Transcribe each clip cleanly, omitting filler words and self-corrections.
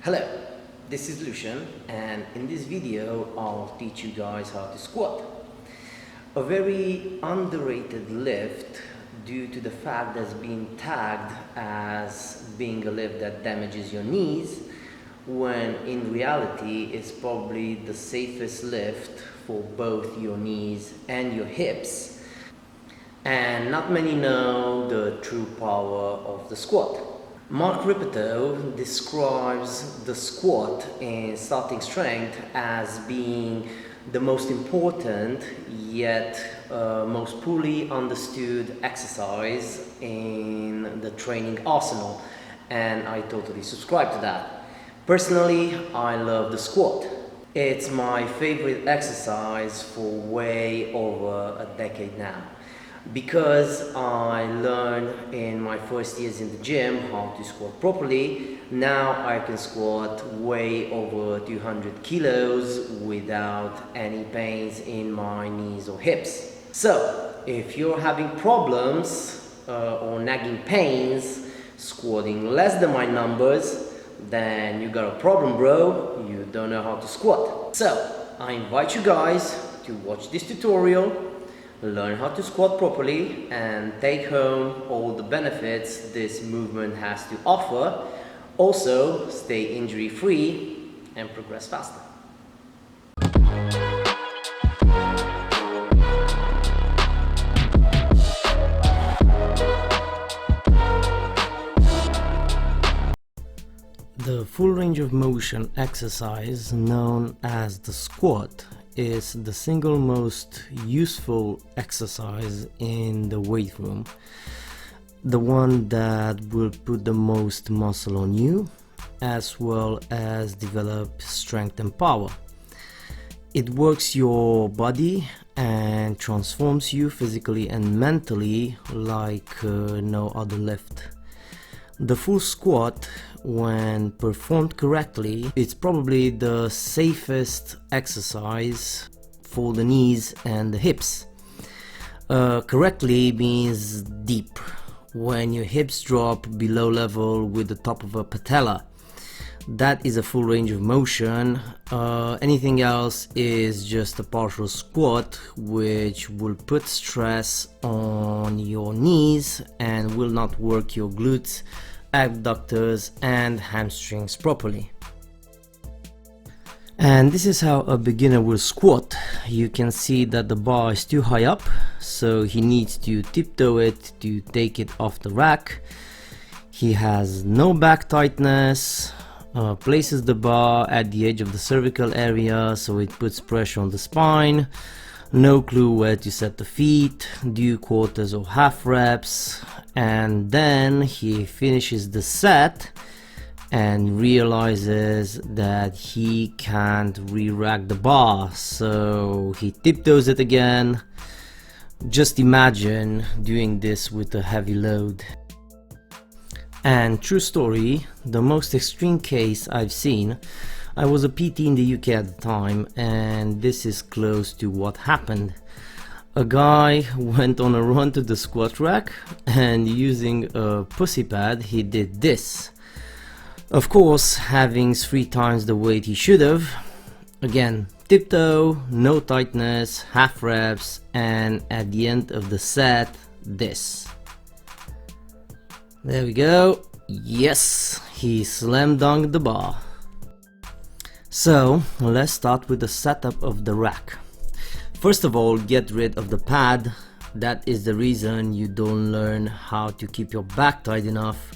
Hello, this is Lucian, and in this video I'll teach you guys how to squat. A very underrated lift due to the fact that it's being tagged as being a lift that damages your knees, when in reality it's probably the safest lift for both your knees and your hips. And not many know the true power of the squat. Mark Rippetoe describes the squat in starting strength as being the most important yet most poorly understood exercise in the training arsenal, and I totally subscribe to that. Personally, I love the squat. It's my favorite exercise for way over a decade now, because I learned in my first years in the gym how to squat properly. Now I can squat way over 200 kilos without any pains in my knees or hips. So if you're having problems or nagging pains squatting less than my numbers, then you got a problem, bro. You don't know how to squat. So I invite you guys to watch this tutorial, learn how to squat properly, and take home all the benefits this movement has to offer. Also, stay injury free and progress faster. The full range of motion exercise, known as the squat, is the single most useful exercise in the weight room, the one that will put the most muscle on you, as well as develop strength and power. It works your body and transforms you physically and mentally like no other lift. The full squat, when performed correctly, it's probably the safest exercise for the knees and the hips. Correctly means deep, when your hips drop below level with the top of a patella. That is a full range of motion. Anything else is just a partial squat, which will put stress on your knees and will not work your glutes, abductors and hamstrings properly. And this is how a beginner will squat. You can see that the bar is too high up, so he needs to tiptoe it to take it off the rack. He has no back tightness, places the bar at the edge of the cervical area so it puts pressure on the spine. No clue where to set the feet, do quarters or half reps, and then he finishes the set and realizes that he can't re-rack the bar, so he tiptoes it again. Just imagine doing this with a heavy load. And true story, the most extreme case I've seen, I was a PT in the UK at the time, and this is close to what happened. A guy went on a run to the squat rack, and using a pussy pad he did this. Of course, having 3 times the weight he should have. Again, tiptoe, no tightness, half reps, and at the end of the set, this. There we go. Yes, he slam dunked the bar. So let's start with the setup of the rack. First of all, get rid of the pad. That is the reason you don't learn how to keep your back tight enough.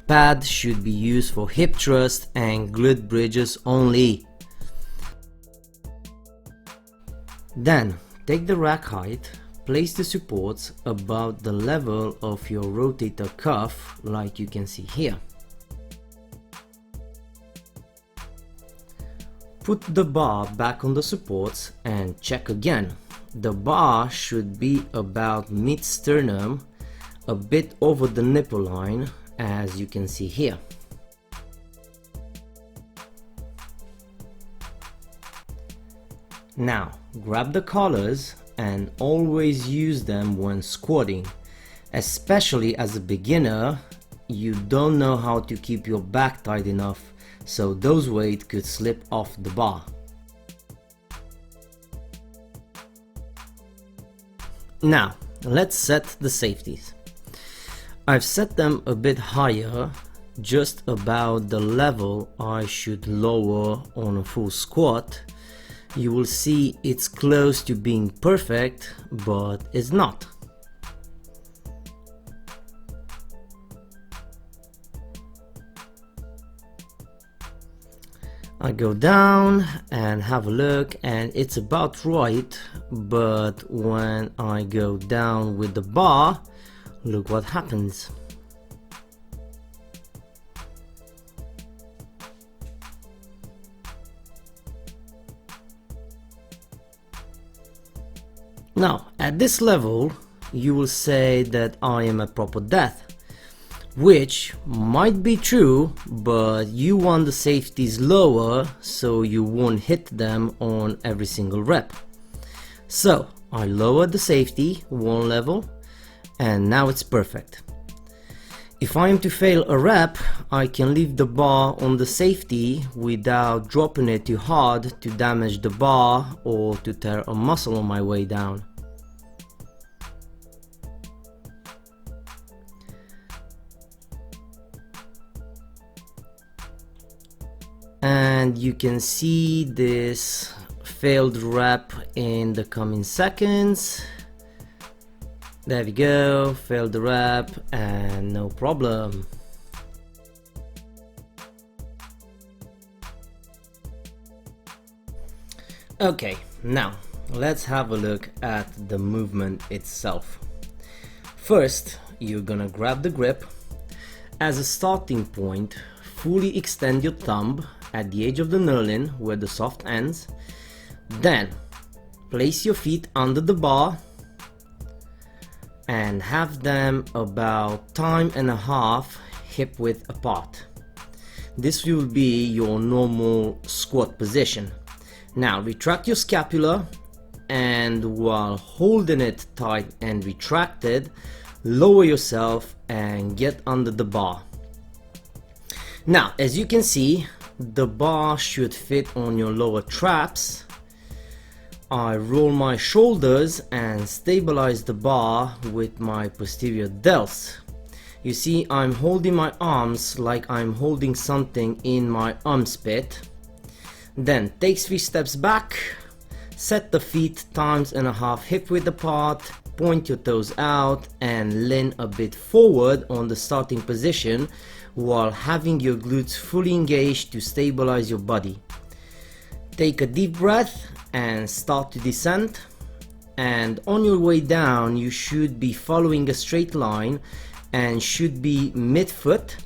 Pad should be used for hip thrust and glute bridges only. Then take the rack height, place the supports about the level of your rotator cuff, like you can see here. Put the bar back on the supports and check again. The bar should be about mid-sternum, a bit over the nipple line, as you can see here. Now grab the collars and always use them when squatting. Especially as a beginner, you don't know how to keep your back tight enough, so those weight could slip off the bar. Now, let's set the safeties. I've set them a bit higher, just about the level I should lower on a full squat. You will see it's close to being perfect, but it's not. I go down and have a look, and it's about right, but when I go down with the bar, look what happens. Now, at this level, you will say that I am a proper death, which might be true, but you want the safeties lower so you won't hit them on every single rep. So I lowered the safety one level, and now it's perfect. If I am to fail a rep, I can leave the bar on the safety without dropping it too hard to damage the bar or to tear a muscle on my way down. And you can see this failed rep in the coming seconds. There we go, failed the rep, and no problem. Okay, now let's have a look at the movement itself. First, you're gonna grab the grip. As a starting point, fully extend your thumb at the edge of the knurling where the soft ends. Then place your feet under the bar and have them about 1.5 hip width apart. This will be your normal squat position. Now retract your scapula, and while holding it tight and retracted, lower yourself and get under the bar. Now, as you can see, the bar should fit on your lower traps. I roll my shoulders and stabilize the bar with my posterior delts. You see, I'm holding my arms like I'm holding something in my armpit. Then take 3 steps back, set the feet 1.5 hip width apart, point your toes out and lean a bit forward on the starting position while having your glutes fully engaged to stabilize your body. Take a deep breath and start to descend, and on your way down you should be following a straight line and should be mid-foot,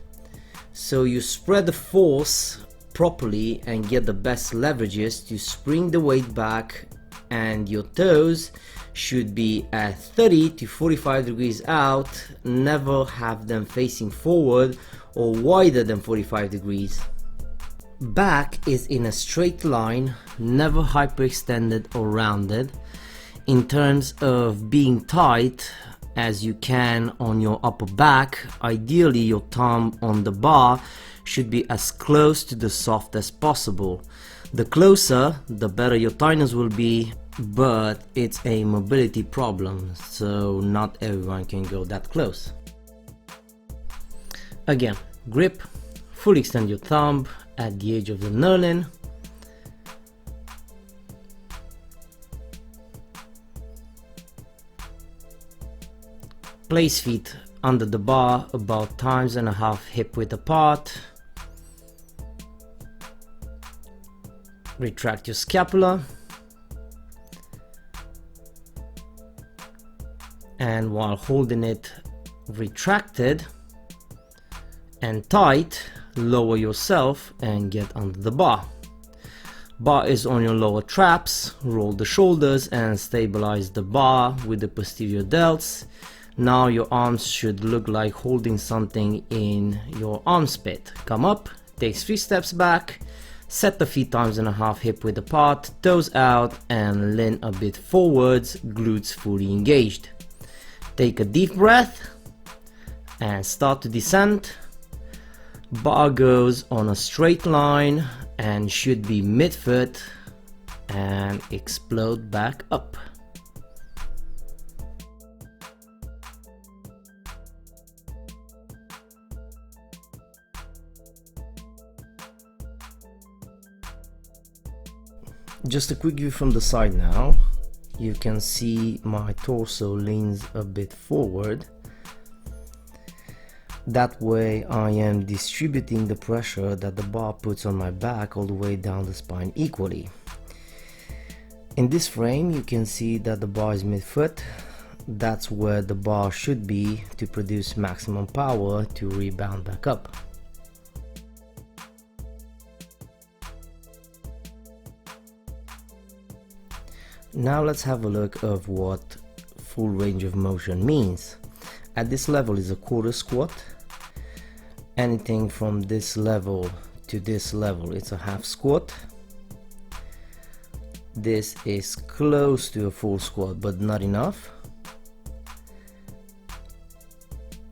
so you spread the force properly and get the best leverages to spring the weight back, and your toes should be at 30 to 45 degrees out. Never have them facing forward or wider than 45 degrees. Back is in a straight line, never hyperextended or rounded. In terms of being tight, as you can on your upper back, ideally your thumb on the bar should be as close to the soft as possible. The closer, the better your tightness will be, but it's a mobility problem, so not everyone can go that close. Again, grip, fully extend your thumb at the edge of the knurling. Place feet under the bar about 1.5 hip width apart. Retract your scapula. And while holding it retracted and tight, lower yourself and get under the bar. Bar is on your lower traps. Roll the shoulders and stabilize the bar with the posterior delts. Now your arms should look like holding something in your armpit. Come up, take 3 steps back, set the feet 1.5 hip width apart, toes out and lean a bit forwards, glutes fully engaged. Take a deep breath and start to descend. Bar goes on a straight line and should be mid-foot and explode back up. Just a quick view from the side now. You can see my torso leans a bit forward. That way I am distributing the pressure that the bar puts on my back all the way down the spine equally. In this frame you can see that the bar is mid-foot. That's where the bar should be to produce maximum power to rebound back up. Now let's have a look of what full range of motion means. At this level is a quarter squat. Anything from this level to this level, it's a half squat. This is close to a full squat but not enough.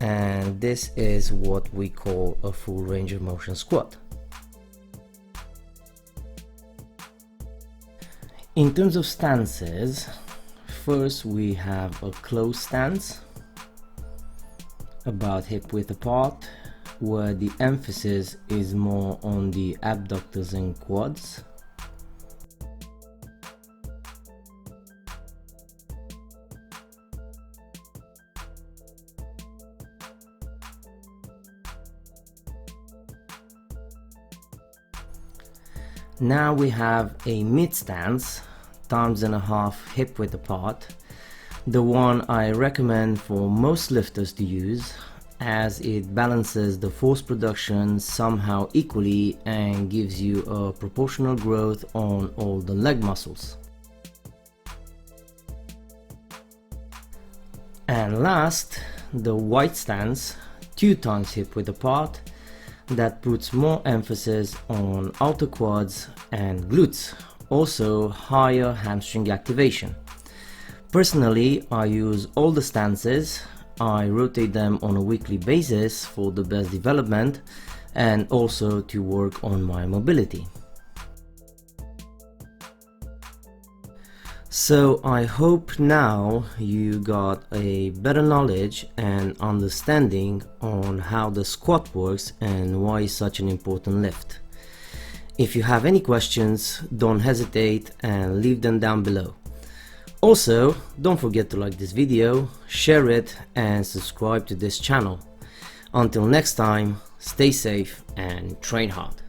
And this is what we call a full range of motion squat. In terms of stances, first we have a closed stance, about hip width apart, where the emphasis is more on the abductors and quads. Now we have a mid stance, thumbs and a half hip width apart, the one I recommend for most lifters to use, as it balances the force production somehow equally and gives you a proportional growth on all the leg muscles. And last, the wide stance, 2 times hip width apart, that puts more emphasis on outer quads and glutes, also higher hamstring activation. Personally, I use all the stances. I rotate them on a weekly basis for the best development and also to work on my mobility. So I hope now you got a better knowledge and understanding on how the squat works and why it's such an important lift. If you have any questions, don't hesitate and leave them down below. Also, don't forget to like this video, share it and subscribe to this channel. Until next time, stay safe and train hard.